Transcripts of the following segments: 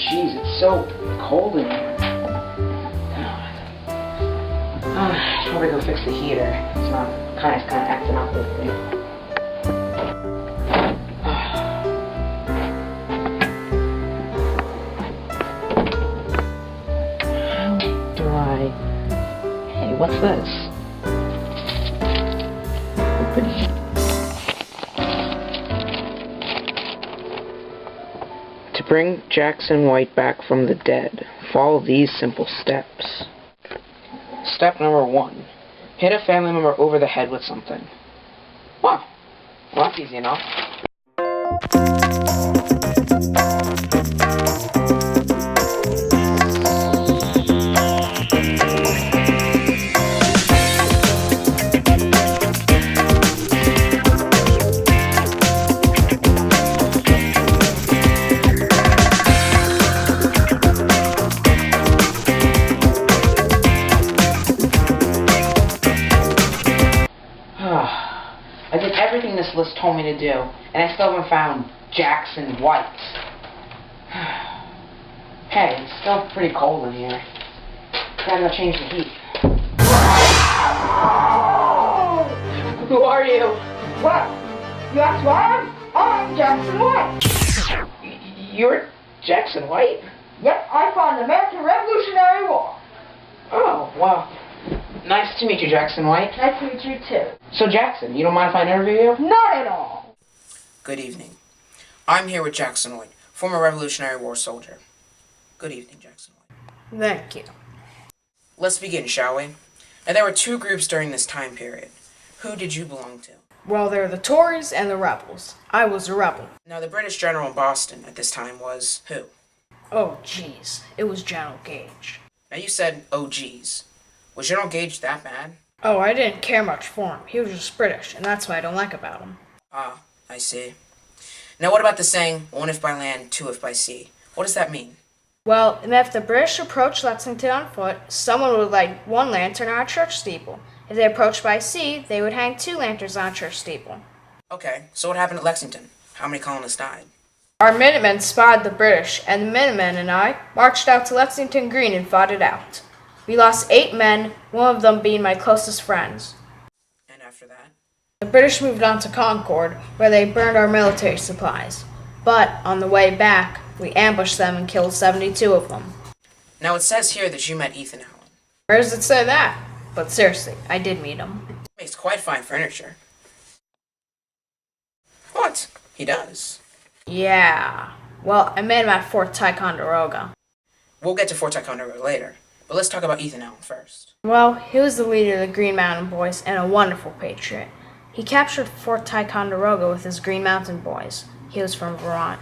Jeez, it's so cold in here. I should probably go fix the heater. It's kind of acting up lately. How do I... Hey, what's this? Open. To bring Jackson White back from the dead, follow these simple steps. Step number 1. Hit a family member over the head with something. Wow. Well, that's easy enough. I did everything this list told me to do, and I still haven't found Jackson White. Hey, it's still pretty cold in here. Gotta go change the heat. Who are you? What? You asked why I'm Jackson White. You're Jackson White? Yep, I fought in the American Revolutionary War. Oh, wow. Nice to meet you, Jackson White. Nice to meet you too. So, Jackson, you don't mind if I interview you? Not at all. Good evening. I'm here with Jackson White, former Revolutionary War soldier. Good evening, Jackson White. Thank you. Let's begin, shall we? Now, there were 2 groups during this time period. Who did you belong to? Well, there are the Tories and the rebels. I was a rebel. Now, the British general in Boston at this time was who? Oh, jeez. It was General Gage. Now, you said, oh, geez. Was General Gage that bad? Oh, I didn't care much for him. He was just British, and that's what I don't like about him. Ah, I see. Now, what about the saying, 1 if by land, 2 if by sea? What does that mean? Well, if the British approached Lexington on foot, someone would light 1 lantern on a church steeple. If they approached by sea, they would hang 2 lanterns on a church steeple. Okay, so what happened at Lexington? How many colonists died? Our Minutemen spotted the British, and the Minutemen and I marched out to Lexington Green and fought it out. We lost 8 men, one of them being my closest friends. And after that? The British moved on to Concord, where they burned our military supplies. But, on the way back, we ambushed them and killed 72 of them. Now, it says here that you met Ethan Allen. Where does it say that? But seriously, I did meet him. Makes quite fine furniture. What? He does. Yeah. Well, I met him at Fort Ticonderoga. We'll get to Fort Ticonderoga later, but let's talk about Ethan Allen first. Well, he was the leader of the Green Mountain Boys and a wonderful patriot. He captured Fort Ticonderoga with his Green Mountain Boys. He was from Vermont.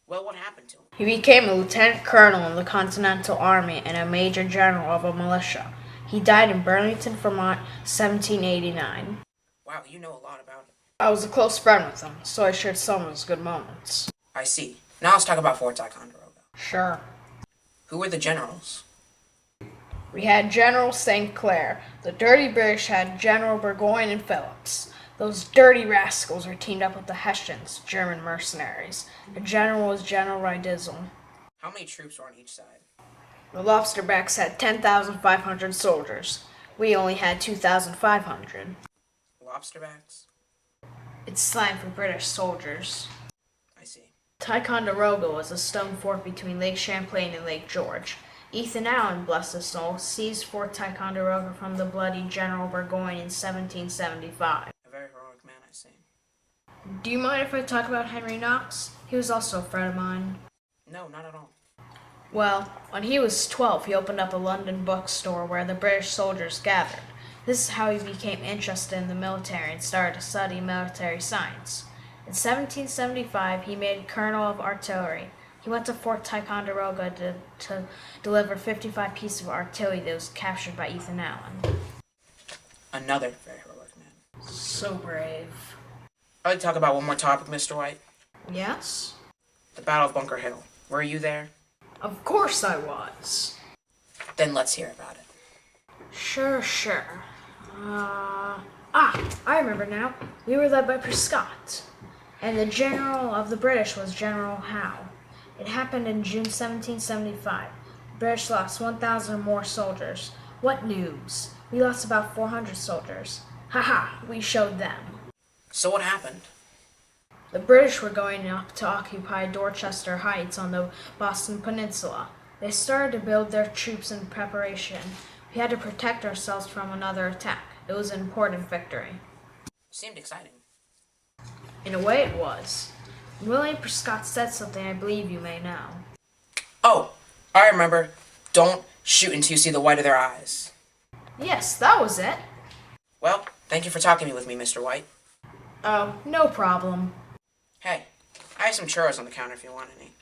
Well, what happened to him? He became a lieutenant colonel in the Continental Army and a major general of a militia. He died in Burlington, Vermont, 1789. Wow, you know a lot about it. I was a close friend with him, so I shared some of his good moments. I see. Now let's talk about Fort Ticonderoga. Sure. Who were the generals? We had General St. Clair. The dirty British had General Burgoyne and Phillips. Those dirty rascals were teamed up with the Hessians, German mercenaries. The general was General Riedisel. How many troops were on each side? The Lobsterbacks had 10,500 soldiers. We only had 2,500. Lobsterbacks? It's slang for British soldiers. I see. Ticonderoga was a stone fort between Lake Champlain and Lake George. Ethan Allen, bless his soul, seized Fort Ticonderoga from the bloody General Burgoyne in 1775. A very heroic man, I see. Do you mind if I talk about Henry Knox? He was also a friend of mine. No, not at all. Well, when he was 12, he opened up a London bookstore where the British soldiers gathered. This is how he became interested in the military and started to study military science. In 1775, he made colonel of artillery. He went to Fort Ticonderoga to deliver 55 pieces of artillery that was captured by Ethan Allen. Another very heroic man. So brave. I'd like to talk about one more topic, Mr. White. Yes? The Battle of Bunker Hill. Were you there? Of course I was. Then let's hear about it. Sure. I remember now. We were led by Prescott. And the general of the British was General Howe. It happened in June 1775. The British lost 1,000 or more soldiers. What news? We lost about 400 soldiers. Haha, we showed them. So what happened? The British were going up to occupy Dorchester Heights on the Boston Peninsula. They started to build their troops in preparation. We had to protect ourselves from another attack. It was an important victory. Seemed exciting. In a way it was. William Prescott said something I believe you may know. Oh, I remember. Don't shoot until you see the white of their eyes. Yes, that was it. Well, thank you for talking with me, Mr. White. Oh, no problem. Hey, I have some churros on the counter if you want any.